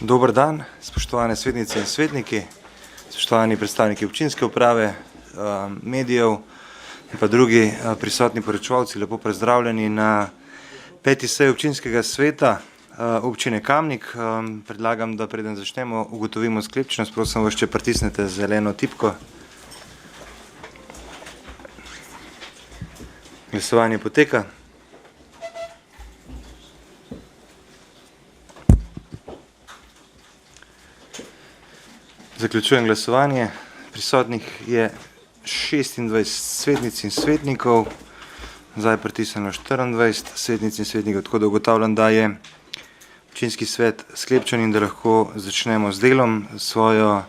Dober dan, spoštovane svetnice in svetniki, spoštovani predstavniki občinske uprave, medijev in pa drugi prisotni poročevalci, lepo pozdravljeni na 5. seji občinskega sveta občine Kamnik. Predlagam, da preden začnemo, ugotovimo sklepčnost. Prosim vas, če pritisnete zeleno tipko. Glasovanje poteka. Zaključujem glasovanje. Prisotnih je 26 svetnic in svetnikov, zdaj pritisnjeno 24 svetnic in svetnikov, tako da ugotavljam, da je občinski svet sklepčen in da lahko začnemo z delom. Svojo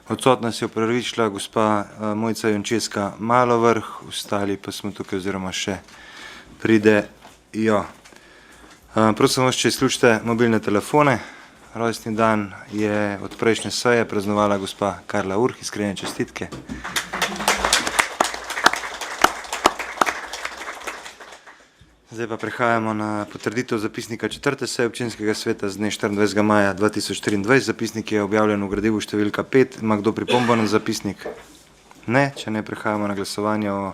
odsotnost je opravičila gospa Mojca Jončeska Malovrh, ostali pa smo tukaj oziroma še pridejo. Prosim vas, če izključite mobilne telefone. Rojstni dan je od prejšnje seje praznovala gospa Karla Urh, iskrene čestitke. Zdaj pa prehajamo na potrditev zapisnika 4. seje občinskega sveta z dne 24. maja 2023. Zapisnik je objavljen v gradivu številka 5. Ima kdo pripombo na zapisnik? Ne. Če ne, prehajamo na glasovanje o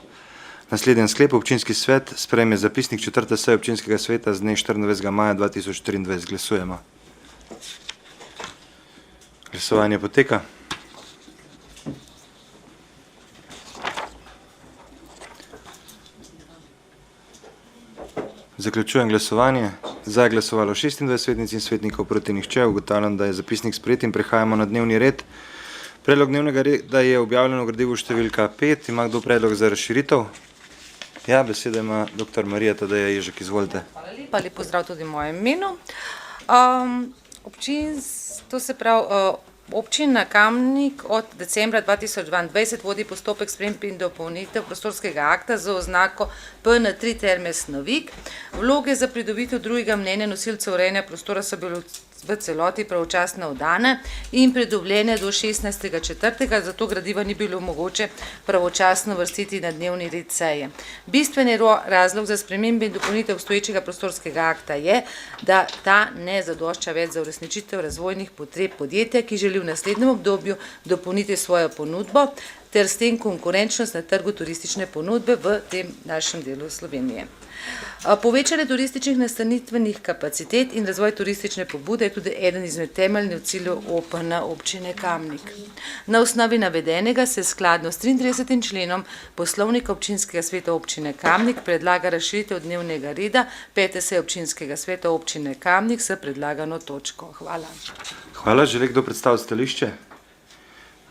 naslednjem sklepu. Občinski svet sprejme zapisnik 4. seje občinskega sveta z dne 24. maja 2023. Glasujemo. Glasovanje poteka. Zaključujem glasovanje. Za je glasovalo 26 svetnic in svetnikov, proti nihče. Ugotavljam, da je zapisnik sprejet in prehajamo na dnevni red. Predlog dnevnega reda je objavljen v gradivu številka 5. Ima kdo predlog za razširitev? Ja, besedo ima dr. Marija Tadeja Ježek, izvolite. Hvala lepa, lep pozdrav tudi v mojem imenu. Občina Kamnik od decembra 2022 vodi postopek sprememb in dopolnitev prostorskega akta z oznako PN3 Terme Snovik. Vloge za pridobitev drugega mnenja nosilcev urejanja prostora so bile v celoti pravočasno oddane in pridobljene do 16.4., zato gradiva ni bilo mogoče pravočasno vrstiti na dnevni red seje. Bistveni razlog za spremembe in dopolnitev obstoječega prostorskega akta je, da ta ne zadošča več za uresničitev razvojnih potreb podjetja, ki želi v naslednjem obdobju dopolniti svojo ponudbo ter s tem konkurenčnost na trgu turistične ponudbe v tem našem delu Slovenije. Povečanje turističnih nastanitvenih kapacitet in razvoj turistične pobude je tudi eden izmed temeljnih ciljev OPN občine Kamnik. Na osnovi navedenega se skladno s 33. členom Poslovnika občinskega sveta občine Kamnik predlaga razširitev dnevnega reda 5. seje občinskega sveta občine Kamnik s predlagano točko. Hvala. Hvala. Želi kdo predstaviti stališče?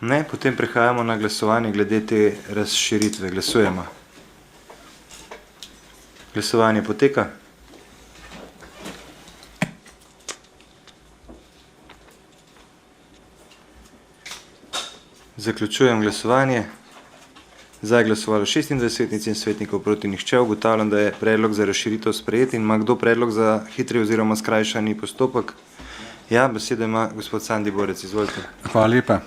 Ne. Potem prehajamo na glasovanje glede te razširitve. Glasujemo. Glasovanje poteka. Zaključujem glasovanje. Za je glasovalo 26 svetnic in svetnikov, proti nihče. Ugotavljam, da je predlog za razširitev sprejet in ima kdo predlog za hitri oziroma skrajšani postopek? Ja, besedo ima gospod Sandi Borec, izvolite. Hvala lepa.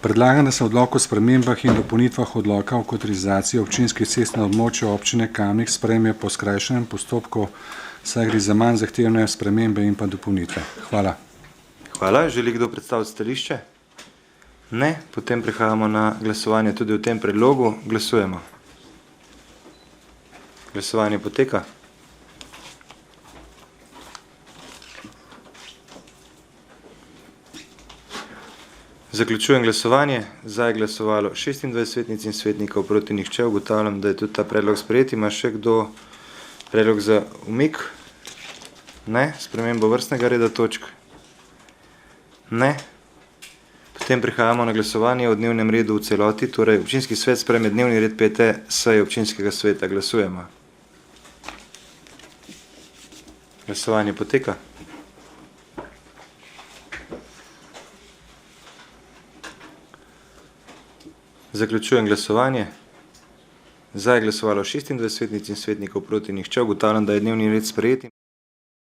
Predlagam, da se odlok o spremembah in dopolnitvah odloka o kotorizaciji občinskih cest na območju občine Kamnik sprejme po skrajšanem postopku, saj gre za manj zahtevne spremembe in pa dopolnitve. Hvala. Hvala. Želi kdo predstaviti stališče? Ne. Potem prehajamo na glasovanje tudi v tem predlogu. Glasujemo. Glasovanje poteka. Zaključujem glasovanje. Za je glasovalo 26 svetnic in svetnikov, proti nihče. Ugotavljam, da je tudi ta predlog sprejet. Ima še kdo predlog za umik? Ne. Spremembo vrstnega reda točk? Ne. Potem prehajamo na glasovanje o dnevnem redu v celoti. Torej, občinski svet sprejme dnevni red 5. seje občinskega sveta. Glasujemo. Glasovanje poteka. Zaključujem glasovanje. Za je glasovalo 26 svetnic in svetnikov, proti nihče. Ugotavljam, da je dnevni red sprejet.